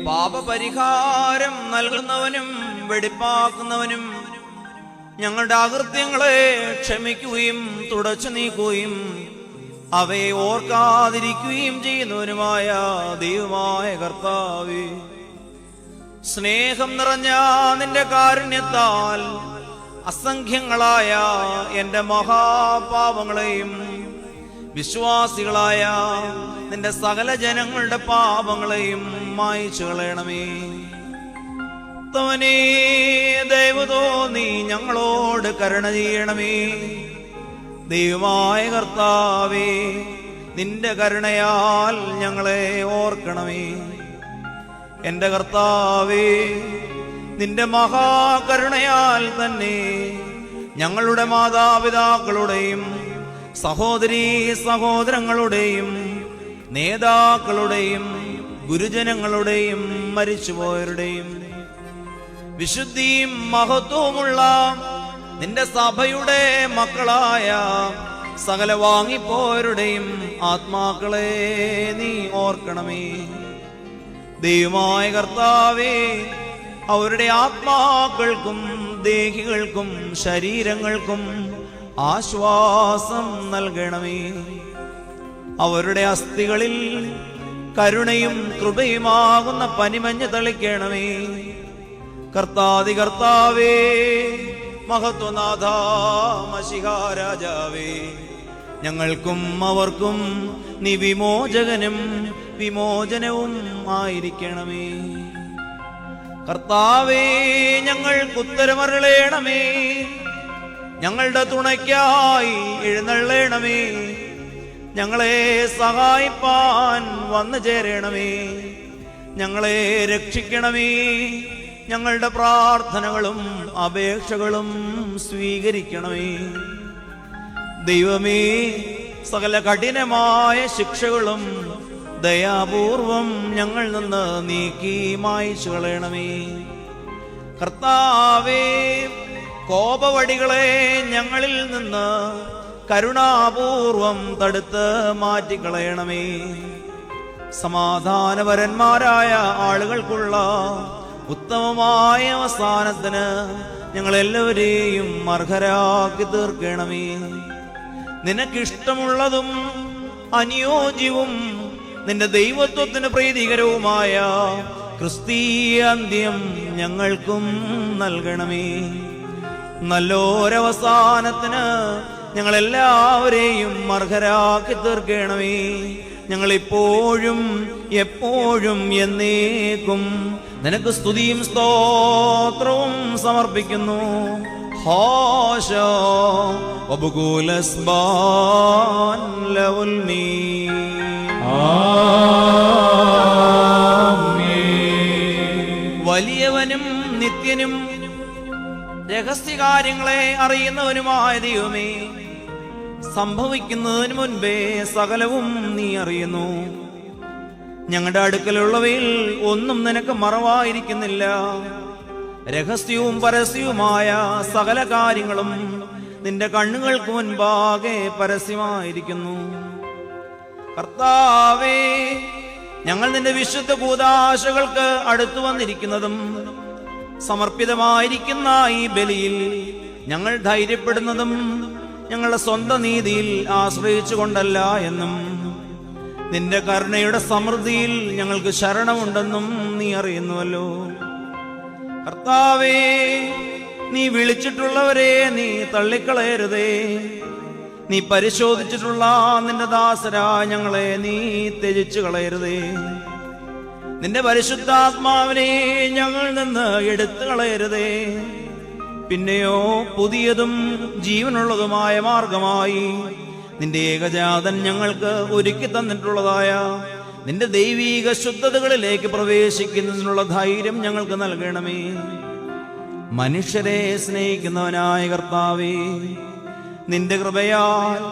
പാപപരിഹാരം നൽകുന്നവനും വെടിപ്പാക്കുന്നവനും ഞങ്ങളുടെ അകൃത്യങ്ങളെ ക്ഷമിക്കുകയും തുടച്ചു നീക്കുകയും അവയെ ഓർക്കാതിരിക്കുകയും ചെയ്യുന്നവനുമായ ദൈവമായ കർത്താവേ, സ്നേഹം നിറഞ്ഞ നിന്റെ കാരുണ്യത്താൽ അസംഖ്യങ്ങളായ എന്റെ മഹാപാപങ്ങളെയും വിശ്വാസികളായ നിന്റെ സകല ജനങ്ങളുടെ പാപങ്ങളെയും മായിച്ചു കളയണമേ. തവനേ ദയവ് തോന്നി ഞങ്ങളോട് കരുണ ചെയ്യണമേ. ദൈവമായ കർത്താവേ, നിന്റെ കരുണയാൽ ഞങ്ങളെ ഓർക്കണമേ. എന്റെ കർത്താവേ, നിന്റെ മഹാകരുണയാൽ തന്നെ ഞങ്ങളുടെ മാതാപിതാക്കളുടെയും സഹോദരീ സഹോദരങ്ങളുടെയും നേതാക്കളുടെയും ഗുരുജനങ്ങളുടെയും മരിച്ചുപോയവരുടെയും വിശുദ്ധിയും മഹത്വവുമുള്ള നിന്റെ സഭയുടെ മക്കളായ സകല വാങ്ങിപ്പോയവരുടെയും ആത്മാക്കളെ നീ ഓർക്കണമേ. ദൈവമായ കർത്താവേ, അവരുടെ ആത്മാക്കൾക്കും ദേഹികൾക്കും ശരീരങ്ങൾക്കും ആശ്വാസം നൽകണമേ. അവരുടെ അസ്ഥികളിൽ കരുണയും കൃപയുമാകുന്ന പനിമഞ്ഞ് തളിക്കണമേ. കർത്താവേ, മഹത്വനാഥ മശിഹാ രാജാവേ, ഞങ്ങൾക്കും അവർക്കും നീ വിമോചകനും വിമോചനവും ആയിരിക്കണമേ. കർത്താവേ, ഞങ്ങൾക്ക് ഉത്തരമരുളേണമേ. ഞങ്ങളുടെ തുണയ്ക്കായി എഴുന്നള്ളേണമേ. ഞങ്ങളെ സഹായിപ്പാൻ വന്നു ചേരണമേ. ഞങ്ങളെ രക്ഷിക്കണമേ. ഞങ്ങളുടെ പ്രാർത്ഥനകളും അപേക്ഷകളും സ്വീകരിക്കണമേ. ദൈവമേ, സകല കഠിനമായ ശിക്ഷകളും ദയാപൂർവം ഞങ്ങൾ നിന്ന് നീക്കി മായിച്ചു കളയണമേ. കർത്താവേ, കോപവടികളെ ഞങ്ങളിൽ നിന്ന് കരുണാപൂർവം തടുത്ത് മാറ്റിക്കളയണമേ. സമാധാനപരന്മാരായ ആളുകൾക്കുള്ള ഉത്തമമായ അവസാനത്തിന് ഞങ്ങളെല്ലാവരെയും അർഹരാക്കി തീർക്കണമേ. നിനക്കിഷ്ടമുള്ളതും അനുയോജ്യവും നിന്റെ ദൈവത്വത്തിന് പ്രീതികരവുമായ ക്രിസ്തീയ അന്ത്യം ഞങ്ങൾക്കും നൽകണമേ. നല്ലൊരവസാനത്തിന് ഞങ്ങളെല്ലാവരെയും അർഹരാക്കി തീർക്കണമേ. ഞങ്ങളിപ്പോഴും എപ്പോഴും എന്നേക്കും നിനക്ക് സ്തുതിയും സ്തോത്രവും സമർപ്പിക്കുന്നു. ഹോശോ ഒബുകൂലസ്ബാൻ ലവുൽമീ. വലിയവനും നിത്യനും രഹസ്യകാര്യങ്ങളെ അറിയുന്നവനുമായ ദൈവമേ, സംഭവിക്കുന്നതിന് മുൻപേ സകലവും നീ അറിയുന്നു. ഞങ്ങളുടെ അടുക്കലുള്ളവയിൽ ഒന്നും നിനക്ക് മറവായിരിക്കുന്നില്ല. രഹസ്യവും പരസ്യവുമായ സകല കാര്യങ്ങളും നിന്റെ കണ്ണുകൾക്ക് മുൻപാകെ പരസ്യമായിരിക്കുന്നു. കർത്താവേ, ഞങ്ങൾ നിന്റെ വിശുദ്ധ കൂദാശകൾക്ക് അടുത്തു വന്നിരിക്കുന്നതും സമർപ്പിതമായിരിക്കുന്ന ഈ ബലിയിൽ ഞങ്ങൾ ധൈര്യപ്പെടുന്നതും ഞങ്ങളുടെ സ്വന്തം നീതിയിൽ ആശ്രയിച്ചു കൊണ്ടല്ല എന്നും നിന്റെ കരുണയുടെ സമൃദ്ധിയിൽ ഞങ്ങൾക്ക് ശരണമുണ്ടെന്നും നീ അറിയുന്നുവല്ലോ. കർത്താവേ, നീ വിളിച്ചിട്ടുള്ളവരെ നീ തള്ളിക്കളയരുതേ. നീ പരിശോധിച്ചിട്ടുള്ള നിന്റെ ദാസരാ ഞങ്ങളെ നീ ത്യജിച്ചു കളയരുതേ. നിന്റെ പരിശുദ്ധാത്മാവിനെ ഞങ്ങൾ നിന്ന് എടുത്തു കളയരുതേ. പിന്നെയോ പുതിയതും ജീവനുള്ളതുമായ മാർഗമായി നിന്റെ ഏകജാതൻ ഞങ്ങൾക്ക് ഒരുക്കി തന്നിട്ടുള്ളതായ നിന്റെ ദൈവീക ശുദ്ധതകളിലേക്ക് പ്രവേശിക്കുന്നതിനുള്ള ധൈര്യം ഞങ്ങൾക്ക് നൽകണമേ. മനുഷ്യരെ സ്നേഹിക്കുന്നവനായ കർത്താവേ, നിന്റെ കൃപയാൽ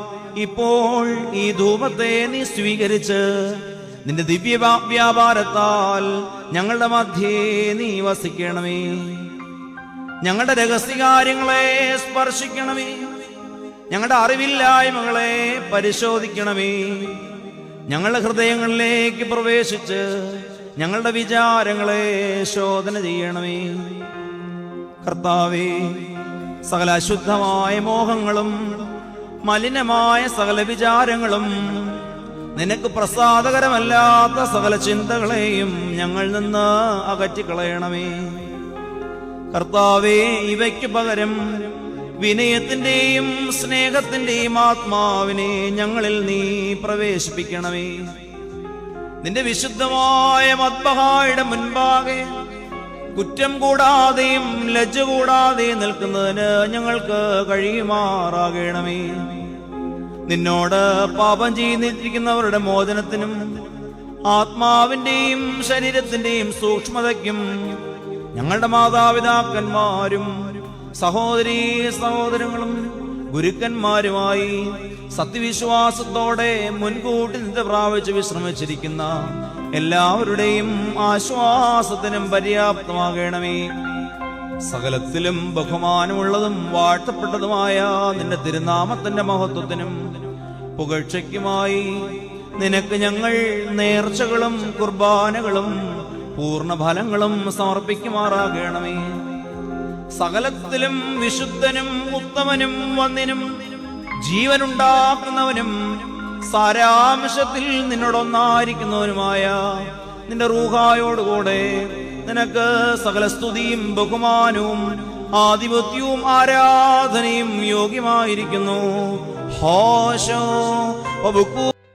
ഇപ്പോൾ ഈ ധൂപത്തെ നീ സ്വീകരിച്ച് നിന്റെ ദിവ്യ വ്യാപാരത്താൽ ഞങ്ങളുടെ മധ്യേ നീ വസിക്കണമേ. ഞങ്ങളുടെ രഹസ്യകാര്യങ്ങളെ സ്പർശിക്കണമേ. ഞങ്ങളുടെ അറിവില്ലായ്മകളെ പരിശോധിക്കണമേ. ഞങ്ങളുടെ ഹൃദയങ്ങളിലേക്ക് പ്രവേശിച്ച് ഞങ്ങളുടെ വിചാരങ്ങളെ ശോധന ചെയ്യണമേ. കർത്താവേ, സകല അശുദ്ധമായ മോഹങ്ങളും മലിനമായ സകല വിചാരങ്ങളും നിനക്ക് പ്രസാദകരമല്ലാത്ത സകല ചിന്തകളെയും ഞങ്ങൾ നിന്ന് അകറ്റിക്കളയണമേ. കർത്താവേ, ഇവയ്ക്ക് പകരം വിനയത്തിന്റെയും സ്നേഹത്തിന്റെയും ആത്മാവിനെ ഞങ്ങളിൽ നീ പ്രവേശിപ്പിക്കണമേ. നിന്റെ വിശുദ്ധമായ മദ്ബഹായുടെ മുൻപാകെ കുറ്റം കൂടാതെയും ലജ്ജ കൂടാതെയും നിൽക്കുന്നതിന് ഞങ്ങൾക്ക് കഴിയുമാറാകണമേ. നിന്നോട് പാപം ചെയ്യുന്നിരിക്കുന്നവരുടെ മോചനത്തിനും ആത്മാവിന്റെയും ശരീരത്തിന്റെയും സൂക്ഷ്മതയ്ക്കും ഞങ്ങളുടെ മാതാപിതാക്കന്മാരും സഹോദരീ സഹോദരങ്ങളും ഗുരുക്കന്മാരുമായി സത്യവിശ്വാസത്തോടെ മുൻകൂട്ടി നിദ്ര പ്രാപിച്ച് വിശ്രമിച്ചിരിക്കുന്ന എല്ലാവരുടെയും ആശ്വാസത്തിനും പര്യാപ്തമാകണമേ. സകലത്തിലും ബഹുമാനമുള്ളതും വാഴ്ത്തപ്പെട്ടതുമായ നിന്റെ തിരുനാമത്തിന്റെ മഹത്വത്തിനും പുകഴ്ചയ്ക്കുമായി നിനക്ക് ഞങ്ങൾ നേർച്ചകളും കുർബാനകളും പൂർണ്ണഫലങ്ങളും സമർപ്പിക്കുമാറാകണമേ. സകലത്തിലും വിശുദ്ധനും ഉത്തമനും വന്ദിനും ജീവനുണ്ടാക്കുന്നവനും സാരാംശത്തിൽ നിന്നോടൊന്നായിരിക്കുന്നവനുമായ നിന്റെ റൂഹായോടുകൂടെ നിനക്ക് സകല സ്തുതിയും ബഹുമാനവും ആധിപത്യവും ആരാധനയും യോഗ്യമായിരിക്കുന്നു. ഹോശോ